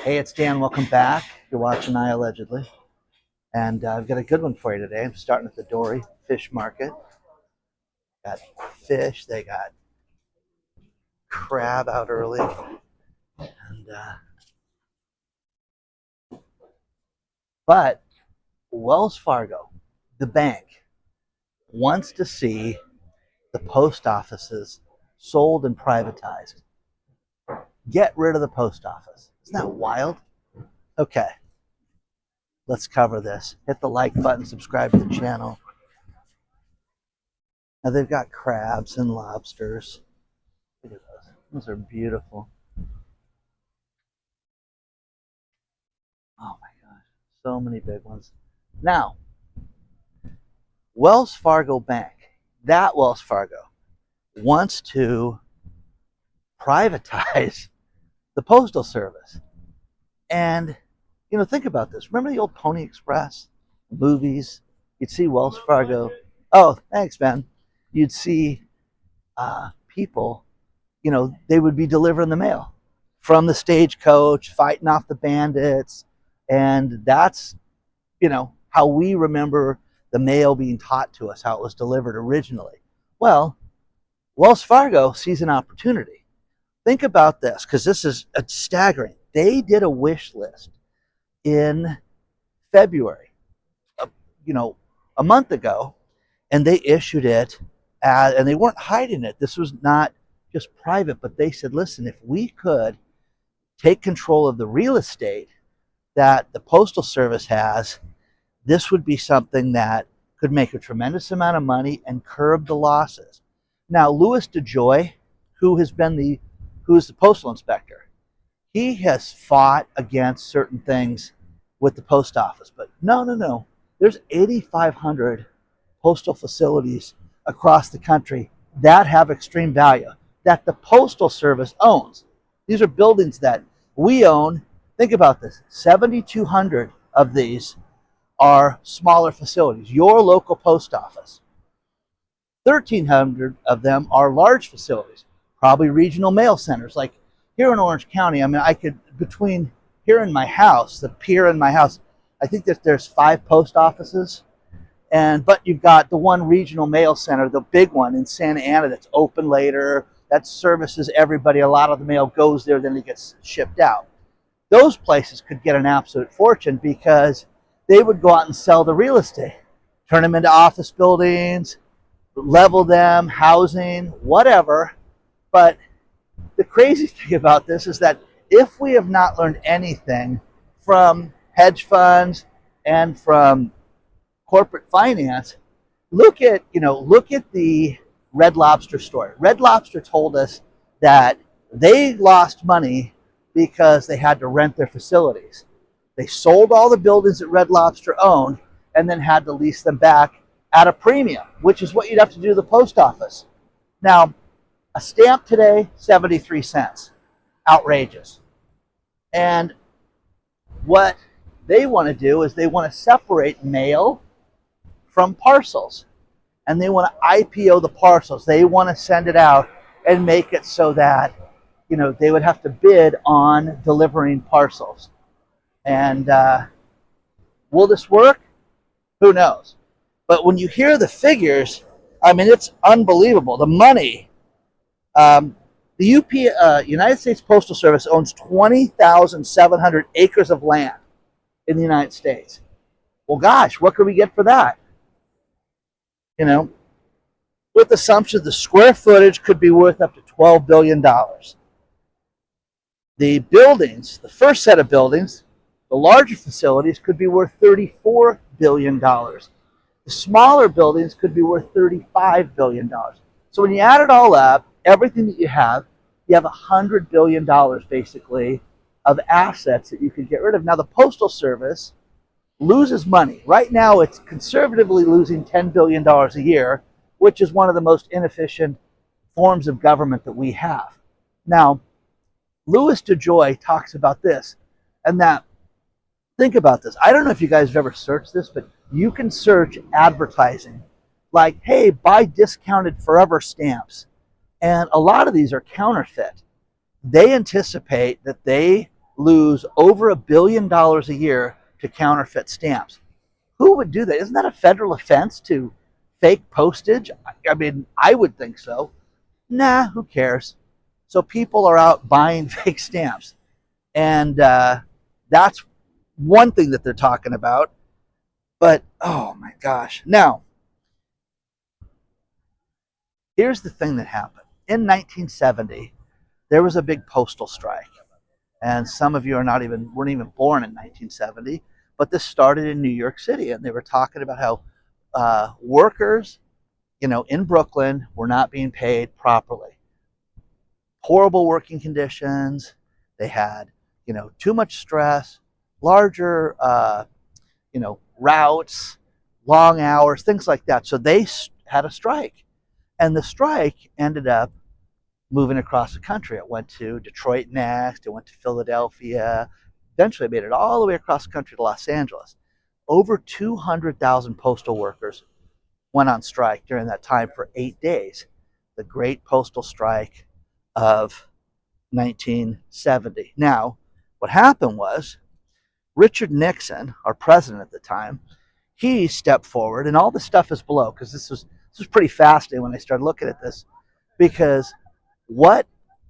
Hey, it's Dan. Welcome back. You're watching iAllegedly. And I've got a good one for you today. I'm starting at the Dory Fish Market. Got fish. They got crab out early. And But Wells Fargo, the bank, wants to see the post offices sold and privatized. Get rid of the post office. Isn't that wild? Okay, let's cover this. Hit the like button, subscribe to the channel. Now they've got crabs and lobsters. Look at those. Those are beautiful. Oh my gosh, so many big ones. Now, Wells Fargo Bank, that Wells Fargo, wants to privatize the Postal Service. And, think about this. Remember the old Pony Express movies? You'd see Wells Fargo. Oh, thanks, Ben. You'd see people, they would be delivering the mail from the stagecoach, fighting off the bandits. And that's, how we remember the mail being taught to us, how it was delivered originally. Well, Wells Fargo sees an opportunity. Think about this, because this is staggering. They did a wish list in February, a month ago, and they issued it, and they weren't hiding it. This was not just private, but they said, listen, if we could take control of the real estate that the Postal Service has, this would be something that could make a tremendous amount of money and curb the losses. Now, Louis DeJoy, who is the postal inspector, he has fought against certain things with the post office. But no. There's 8,500 postal facilities across the country that have extreme value that the Postal Service owns. These are buildings that we own. Think about this. 7,200 of these are smaller facilities. Your local post office. 1,300 of them are large facilities, probably regional mail centers. Like here in Orange County, I could, between here and my house, the pier and my house, I think that there's 5 post offices. But you've got the one regional mail center, the big one in Santa Ana that's open later, that services everybody. A lot of the mail goes there, then it gets shipped out. Those places could get an absolute fortune because they would go out and sell the real estate, turn them into office buildings, level them, housing, whatever. But the crazy thing about this is that if we have not learned anything from hedge funds and from corporate finance, look at the Red Lobster story. Red Lobster told us that they lost money because they had to rent their facilities. They sold all the buildings that Red Lobster owned and then had to lease them back at a premium, which is what you'd have to do to the post office. Now, a stamp today, 73 cents. Outrageous. And what they want to do is they want to separate mail from parcels. And they want to IPO the parcels. They want to send it out and make it so that, they would have to bid on delivering parcels. And will this work? Who knows? But when you hear the figures, it's unbelievable. The money, the United States Postal Service owns 20,700 acres of land in the United States. Well, gosh, what could we get for that? With assumption the square footage could be worth up to $12 billion. The buildings, the first set of buildings, the larger facilities could be worth $34 billion. The smaller buildings could be worth $35 billion. So when you add it all up, everything that you have $100 billion basically of assets that you could get rid of. Now the Postal Service loses money. Right now it's conservatively losing $10 billion a year, which is one of the most inefficient forms of government that we have. Now, Louis DeJoy talks about this, and that, think about this. I don't know if you guys have ever searched this, but you can search advertising. Like, hey, buy discounted forever stamps. And a lot of these are counterfeit. They anticipate that they lose over $1 billion a year to counterfeit stamps. Who would do that? Isn't that a federal offense to fake postage? I mean, I would think so. Nah, who cares? So people are out buying fake stamps. And that's one thing that they're talking about. But, oh my gosh. Now, here's the thing that happened. In 1970, there was a big postal strike. And some of you weren't even born in 1970, but this started in New York City. And they were talking about how workers, in Brooklyn were not being paid properly. Horrible working conditions. They had, too much stress, larger, routes, long hours, things like that. So they had a strike. And the strike ended up moving across the country. It went to Detroit next. It went to Philadelphia. Eventually made it all the way across the country to Los Angeles. Over 200,000 postal workers went on strike during that time for 8 days. The Great Postal Strike of 1970. Now, what happened was Richard Nixon, our president at the time, he stepped forward, and all the stuff is below because this was pretty fascinating when I started looking at this, because what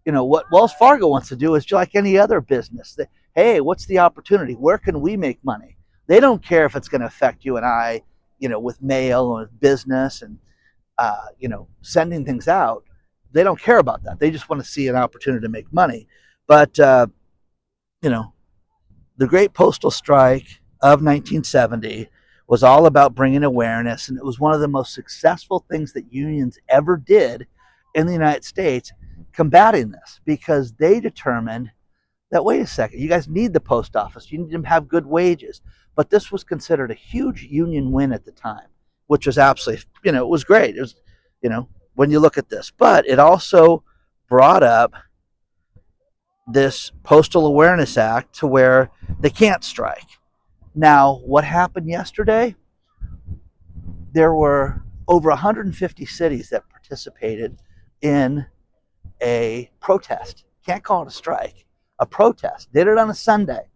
Wells Fargo wants to do is just like any other business. Hey, what's the opportunity? Where can we make money? They don't care if it's going to affect you and I, with mail and with business and sending things out. They don't care about that. They just want to see an opportunity to make money. But the Great Postal Strike of 1970 was all about bringing awareness, and it was one of the most successful things that unions ever did in the United States combating this, because they determined that, wait a second, you guys need the post office. You need to have good wages. But this was considered a huge union win at the time, which was absolutely, it was great. It was, when you look at this. But it also brought up this Postal Awareness Act to where they can't strike. Now, what happened yesterday? There were over 150 cities that participated in a protest. Can't call it a strike. A protest. Did it on a Sunday.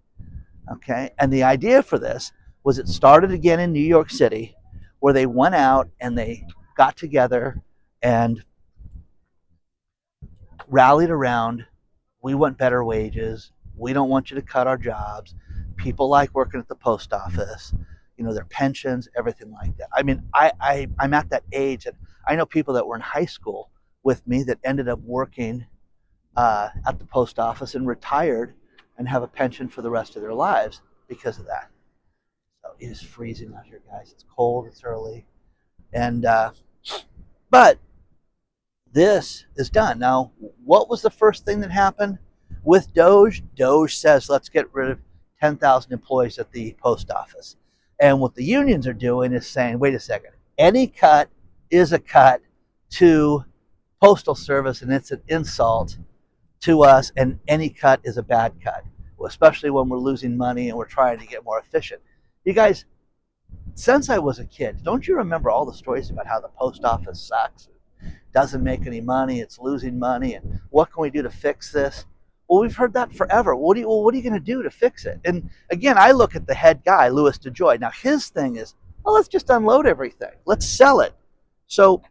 Okay? And the idea for this was it started again in New York City, where they went out and they got together and rallied around, we want better wages. We don't want you to cut our jobs. People like working at the post office, their pensions, everything like that. I mean, I'm at that age, and I know people that were in high school with me that ended up working at the post office and retired and have a pension for the rest of their lives because of that. So it is freezing out here, guys. It's cold. It's early. And but this is done. Now, what was the first thing that happened with Doge? Doge says, let's get rid of 10,000 employees at the post office. And what the unions are doing is saying, wait a second, any cut is a cut to Postal Service, and it's an insult to us, and any cut is a bad cut, especially when we're losing money and we're trying to get more efficient. You guys, since I was a kid, don't you remember all the stories about how the post office sucks? Doesn't make any money, it's losing money, and what can we do to fix this? Well, we've heard that forever. What are you going to do to fix it? And again, I look at the head guy, Louis DeJoy. Now, his thing is, well, let's just unload everything. Let's sell it. So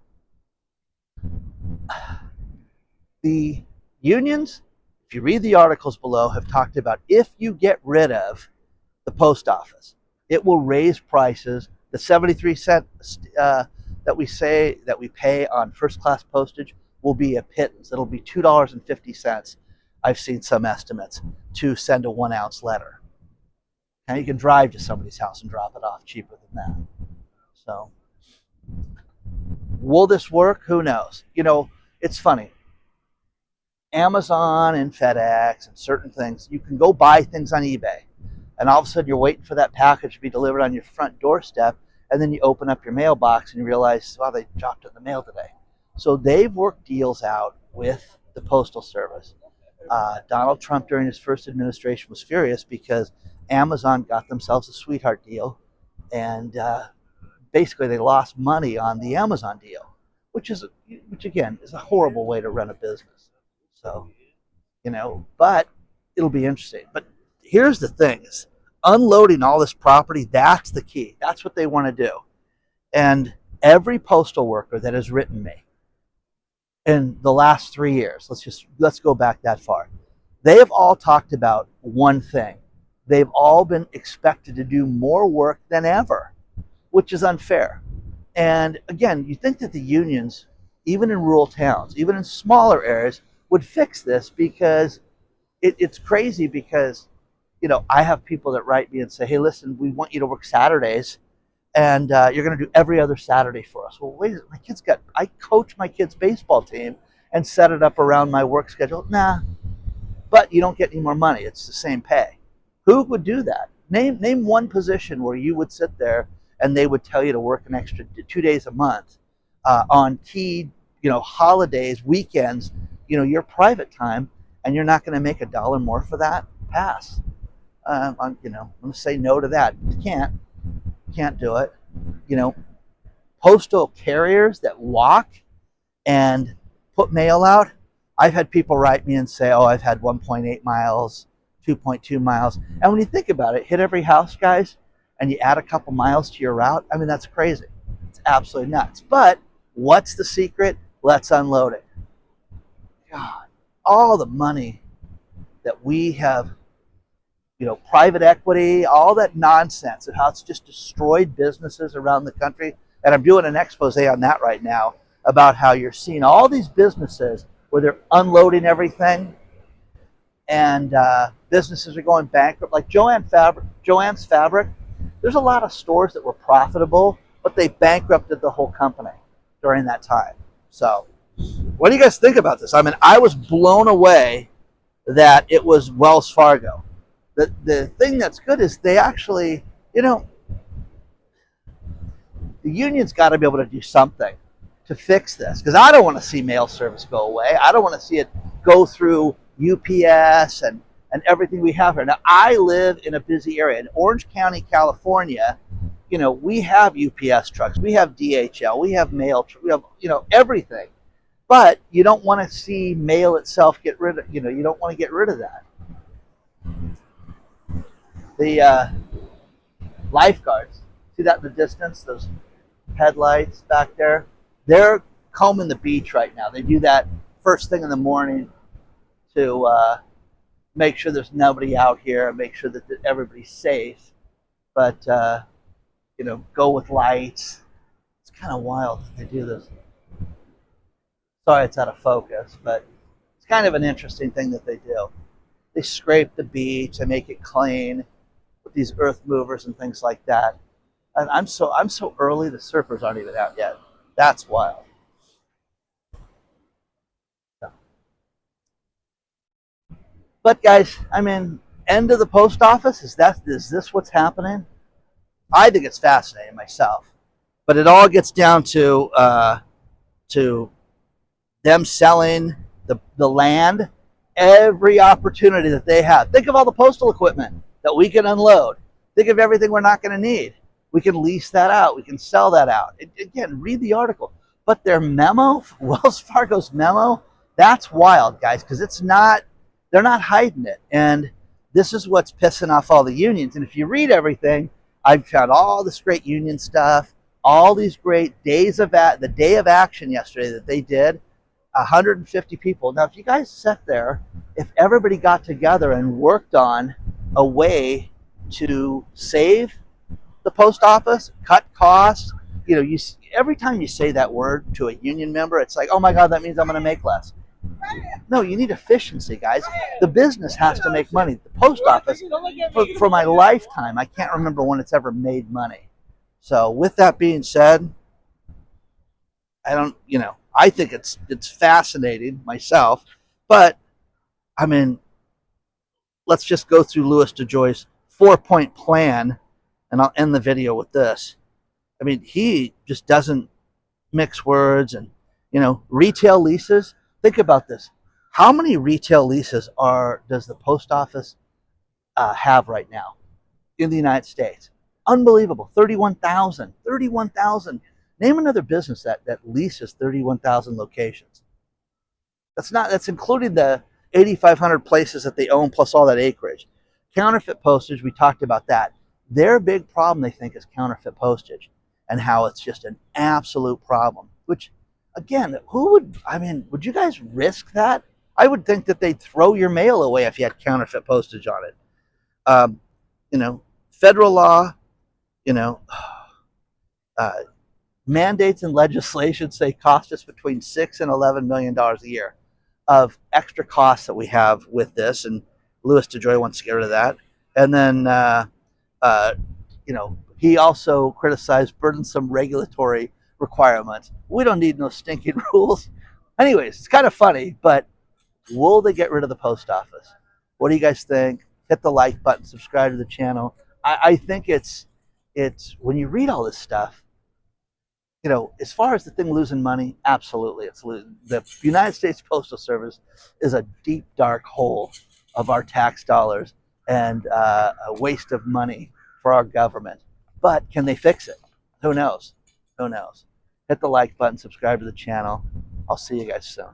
the unions, if you read the articles below, have talked about if you get rid of the post office, it will raise prices. The 73 cents that we pay on first class postage will be a pittance. It'll be $2.50. I've seen some estimates to send a 1 ounce letter. Now you can drive to somebody's house and drop it off cheaper than that. So, will this work? Who knows? It's funny. Amazon and FedEx and certain things, you can go buy things on eBay, and all of a sudden you're waiting for that package to be delivered on your front doorstep, and then you open up your mailbox and you realize, wow, they dropped it in the mail today. So they've worked deals out with the Postal Service. Donald Trump, during his first administration, was furious because Amazon got themselves a sweetheart deal, and basically they lost money on the Amazon deal, which again is a horrible way to run a business. So, but it'll be interesting. But here's the thing: is unloading all this property. That's the key. That's what they want to do. And every postal worker that has written me in the last 3 years, let's go back that far. They have all talked about one thing. They've all been expected to do more work than ever, which is unfair. And again, you think that the unions, even in rural towns, even in smaller areas, would fix this, because it's crazy. Because, I have people that write me and say, hey, listen, we want you to work Saturdays, and you're going to do every other Saturday for us. Well, wait, I coach my kids' baseball team and set it up around my work schedule. Nah, but you don't get any more money. It's the same pay. Who would do that? Name one position where you would sit there and they would tell you to work an extra 2 days a month on key, holidays, weekends, your private time, and you're not going to make $1 more for that? Pass. I'm going to say no to that. You can't do it. Postal carriers that walk and put mail out. I've had people write me and say, oh, I've had 1.8 miles, 2.2 miles. And when you think about it, hit every house, guys, and you add a couple miles to your route, I mean, that's crazy. It's absolutely nuts. But what's the secret? Let's unload it. God, all the money that we have, private equity, all that nonsense of how it's just destroyed businesses around the country. And I'm doing an expose on that right now about how you're seeing all these businesses where they're unloading everything, and businesses are going bankrupt. Like Joann's Fabric, there's a lot of stores that were profitable, but they bankrupted the whole company during that time. So what do you guys think about this? I mean, I was blown away that it was Wells Fargo. The thing that's good is they actually, the union's got to be able to do something to fix this, because I don't want to see mail service go away. I don't want to see it go through UPS and everything we have here. Now, I live in a busy area. In Orange County, California, we have UPS trucks, we have DHL, we have mail, we have, everything. But you don't want to see mail itself get rid of, you don't want to get rid of that. The lifeguards, see that in the distance, those headlights back there? They're combing the beach right now. They do that first thing in the morning to make sure there's nobody out here and make sure that everybody's safe. But, go with lights. It's kind of wild that they do this. Sorry it's out of focus, but it's kind of an interesting thing that they do. They scrape the beach and make it clean with these earth movers and things like that. And I'm so early, the surfers aren't even out yet. That's wild. So. But guys, I mean, end of the post office, is this what's happening? I think it's fascinating myself. But it all gets down to them selling the land, every opportunity that they have. Think of all the postal equipment that we can unload. Think of everything we're not going to need. We can lease that out. We can sell that out. Again, read the article. But their memo, Wells Fargo's memo, that's wild, guys, because they're not hiding it. And this is what's pissing off all the unions. And if you read everything, I've found all this great union stuff, all these great the day of action yesterday that they did, 150 people. Now, if you guys sat there, if everybody got together and worked on a way to save the post office, cut costs, every time you say that word to a union member, it's like, oh my God, that means I'm going to make less. No, you need efficiency, guys. The business has to make money. The post office, for my lifetime, I can't remember when it's ever made money. So with that being said, I think it's fascinating myself, but I mean, let's just go through Louis DeJoy's 4-point plan, and I'll end the video with this. I mean, he just doesn't mix words. And retail leases. Think about this. How many retail leases does the post office have right now in the United States? Unbelievable. 31,000. 31,000. Name another business that leases 31,000 locations. That's including the 8,500 places that they own plus all that acreage. Counterfeit postage, we talked about that. Their big problem, they think, is counterfeit postage and how it's just an absolute problem. Which, again, would you guys risk that? I would think that they'd throw your mail away if you had counterfeit postage on it. Um, Federal law, you know, uh, mandates and legislation say cost us between $6 and $11 million a year of extra costs that we have with this, and Louis DeJoy wants to get rid of that. And then, he also criticized burdensome regulatory requirements. We don't need no stinking rules. Anyways, it's kind of funny, but will they get rid of the post office? What do you guys think? Hit the like button, subscribe to the channel. I think it's when you read all this stuff, as far as the thing losing money, absolutely, it's losing. The United States Postal Service is a deep, dark hole of our tax dollars and a waste of money for our government. But can they fix it? Who knows? Who knows? Hit the like button, subscribe to the channel. I'll see you guys soon.